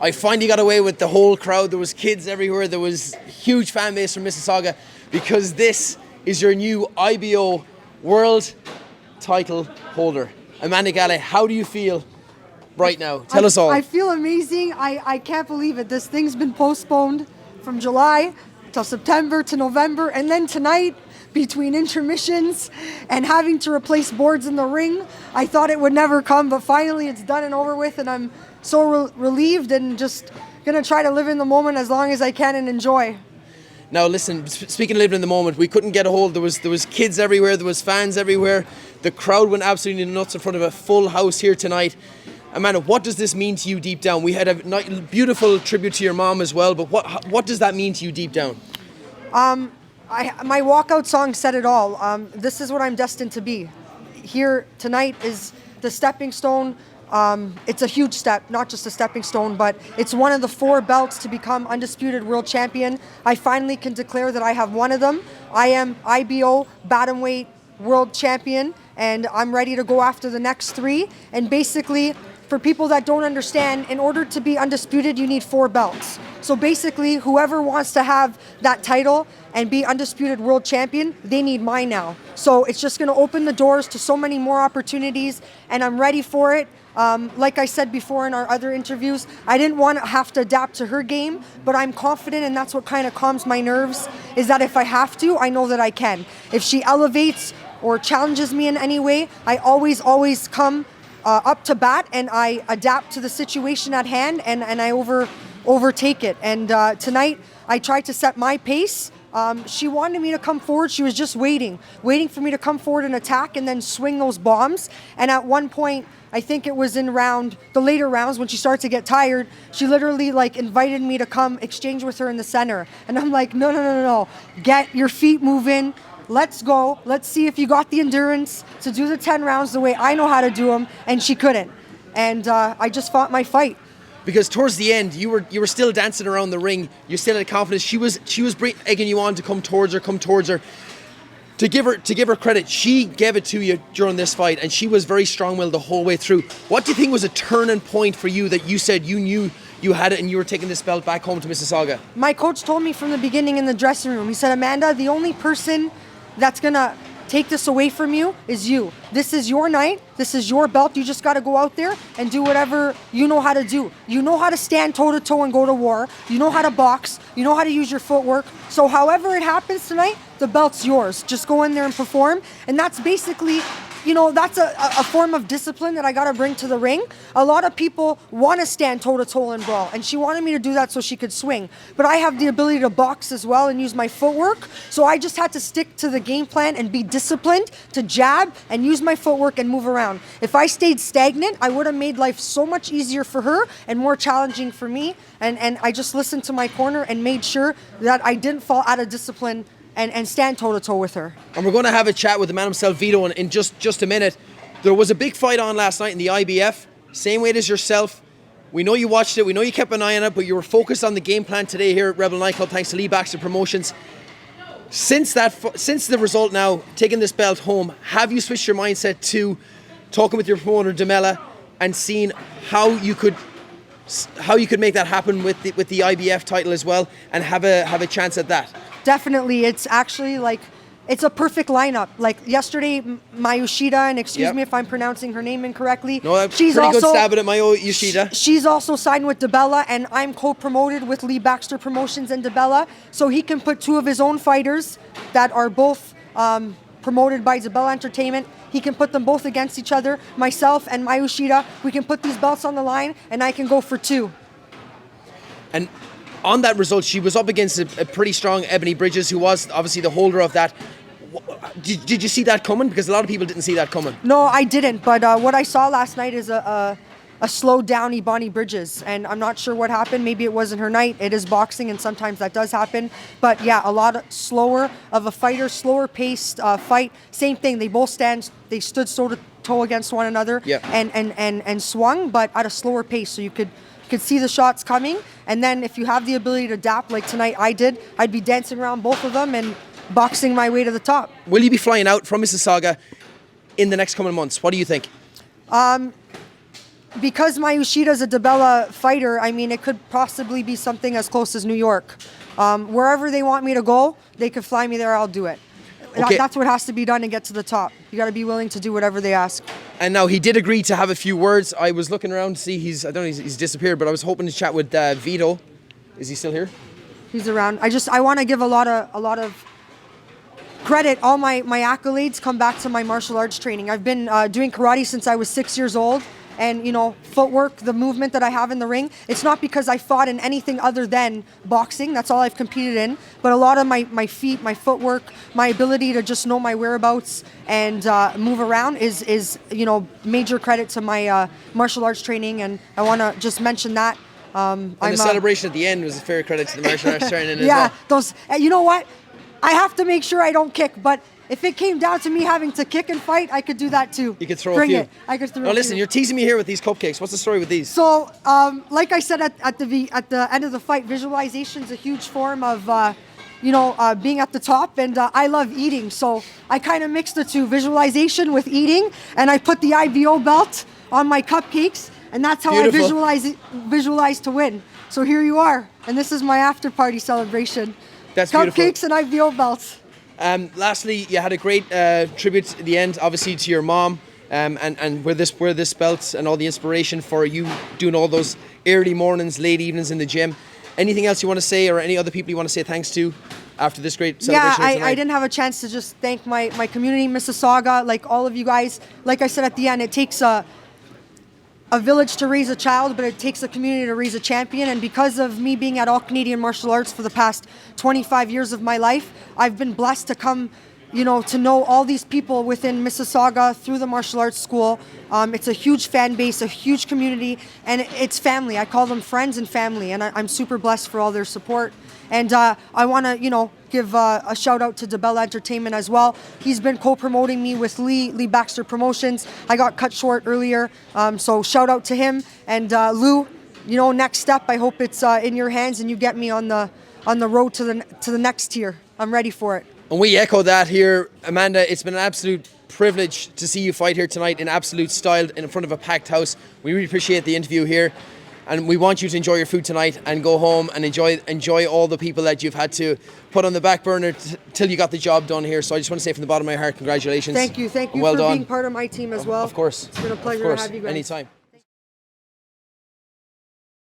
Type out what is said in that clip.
I finally got away with the whole crowd. There was kids everywhere. There was huge fan base from Mississauga because this is your new IBO World Title holder. Amanda Galle, how do you feel right now? Tell us all. I feel amazing. I can't believe it. This thing's been postponed from July till September to November, and then tonight, between intermissions and having to replace boards in the ring, I thought it would never come, but finally it's done and over with, and I'm so relieved and just gonna try to live in the moment as long as I can and enjoy. Now listen, speaking of living in the moment, we couldn't get a hold. There was kids everywhere, there was fans everywhere. The crowd went absolutely nuts in front of a full house here tonight. Amanda, what does this mean to you deep down? We had a beautiful tribute to your mom as well, but what does that mean to you deep down? My walkout song said it all. This is what I'm destined to be. Here tonight is the stepping stone. It's a huge step, not just a stepping stone, but it's one of the 4 belts to become undisputed world champion. I finally can declare that I have one of them. I am IBO Bantamweight world champion, and I'm ready to go after the next 3. And basically, for people that don't understand, in order to be undisputed, you need 4 belts. So basically, whoever wants to have that title and be undisputed world champion, they need mine now. So it's just gonna open the doors to so many more opportunities, and I'm ready for it. Like I said before in our other interviews, I didn't want to have to adapt to her game, but I'm confident, and that's what kind of calms my nerves, is that if I have to, I know that I can. If she elevates or challenges me in any way, I always come up to bat, and I adapt to the situation at hand, and I overtake it. And tonight, I tried to set my pace. She wanted me to come forward. She was just waiting for me to come forward and attack and then swing those bombs. And at one point, I think it was in the later rounds when she started to get tired, she literally invited me to come exchange with her in the center. And I'm like, no. Get your feet moving. Let's go. Let's see if you got the endurance to do the 10 rounds the way I know how to do them. And she couldn't. And I just fought my fight. Because towards the end, you were still dancing around the ring. You still had confidence. She was egging you on to come towards her. To give her credit, she gave it to you during this fight, and she was very strong-willed the whole way through. What do you think was a turning point for you that you said you knew you had it and you were taking this belt back home to Mississauga? My coach told me from the beginning in the dressing room, he said, Amanda, the only person that's gonna take this away from you is you. This is your night. This is your belt. You just got to go out there and do whatever you know how to do. You know how to stand toe-to-toe and go to war. You know how to box. You know how to use your footwork. So however it happens tonight, the belt's yours. Just go in there and perform. And that's basically, that's a form of discipline that I got to bring to the ring. A lot of people want to stand toe-to-toe and brawl, and she wanted me to do that so she could swing. But I have the ability to box as well and use my footwork, so I just had to stick to the game plan and be disciplined to jab and use my footwork and move around. If I stayed stagnant, I would have made life so much easier for her and more challenging for me, and I just listened to my corner and made sure that I didn't fall out of discipline and stand toe-to-toe with her. And we're going to have a chat with the man himself, Vito, in just a minute. There was a big fight on last night in the IBF, same weight as yourself. We know you watched it, we know you kept an eye on it, but you were focused on the game plan today here at Rebel Nightclub, thanks to Lee Baxter Promotions. Since the result now, taking this belt home, have you switched your mindset to talking with your promoter, Demella, and seeing how you could make that happen with the IBF title as well, and have a chance at that? Definitely. It's actually it's a perfect lineup. Like yesterday, Yoshida, and excuse me if I'm pronouncing her name incorrectly. No, she's pretty good stab at it, Yoshida. She's also signed with DeBella, and I'm co-promoted with Lee Baxter Promotions and DeBella, so he can put 2 of his own fighters that are both promoted by DeBella Entertainment. He can put them both against each other. Myself and Yoshida, we can put these belts on the line, and I can go for 2. And on that result, she was up against a pretty strong Ebony Bridges, who was obviously the holder of that. Did you see that coming? Because a lot of people didn't see that coming. No, I didn't. But what I saw last night is a slowed down Ebony Bridges, and I'm not sure what happened. Maybe it wasn't her night. It is boxing, and sometimes that does happen. But yeah, a lot slower of a fighter, slower paced fight. Same thing. They both stood toe against one another, and swung, but at a slower pace, so you could see the shots coming. And then if you have the ability to adapt like tonight I did, I'd be dancing around both of them and boxing my way to the top. Will you be flying out from Mississauga in the next coming months? What do you think? because Mayushita is a DeBella fighter, I mean, it could possibly be something as close as New York. Wherever they want me to go, they could fly me there, I'll do it. Okay. That's what has to be done to get to the top. You got to be willing to do whatever they ask. And now he did agree to have a few words. I was looking around to see I don't know, he's disappeared, but I was hoping to chat with Vito. Is he still here? He's around. I want to give a lot of credit. All my accolades come back to my martial arts training. I've been doing karate since I was 6 years old. And, you know, footwork, the movement that I have in the ring, it's not because I fought in anything other than boxing. That's all I've competed in. But a lot of my feet, my footwork, my ability to just know my whereabouts and move around is, you know, major credit to my martial arts training. And I want to just mention that. And the celebration at the end was a fair credit to the martial arts training as yeah, well. You know what? I have to make sure I don't kick, but if it came down to me having to kick and fight, I could do that too. You could throw Bring a few. It. I could throw now a listen, few. you're teasing me here with these cupcakes. What's the story with these? So, like I said at the end of the fight, visualization is a huge form of, being at the top, and I love eating. So I kind of mixed the two, visualization with eating, and I put the IBO belt on my cupcakes, and that's how Beautiful. I visualize to win. So here you are, and this is my after party celebration. That's cupcakes beautiful. and IBO belts. Lastly, you had a great tribute at the end, obviously, to your mom, and where this belt and all the inspiration for you doing all those early mornings, late evenings in the gym. Anything else you want to say, or any other people you want to say thanks to after this great celebration? Yeah, I didn't have a chance to just thank my community, Mississauga, like all of you guys. Like I said at the end, it takes a village to raise a child, but it takes a community to raise a champion. And because of me being at All Canadian Martial Arts for the past 25 years of my life, I've been blessed to come, to know all these people within Mississauga through the martial arts school. It's a huge fan base, a huge community, and it's family. I call them friends and family, and I'm super blessed for all their support. And I want to, give a shout out to DeBella Entertainment as well. He's been co-promoting me with Lee Baxter Promotions. I got cut short earlier, so shout out to him. And Lou, next step, I hope it's in your hands and you get me on the road to the next tier. I'm ready for it. And we echo that here. Amanda, it's been an absolute privilege to see you fight here tonight in absolute style in front of a packed house. We really appreciate the interview here. And we want you to enjoy your food tonight and go home and enjoy all the people that you've had to put on the back burner till you got the job done here. So I just want to say from the bottom of my heart, congratulations. Thank you well for done. being part of my team as well. Of course. It's been a pleasure to have you guys. Anytime.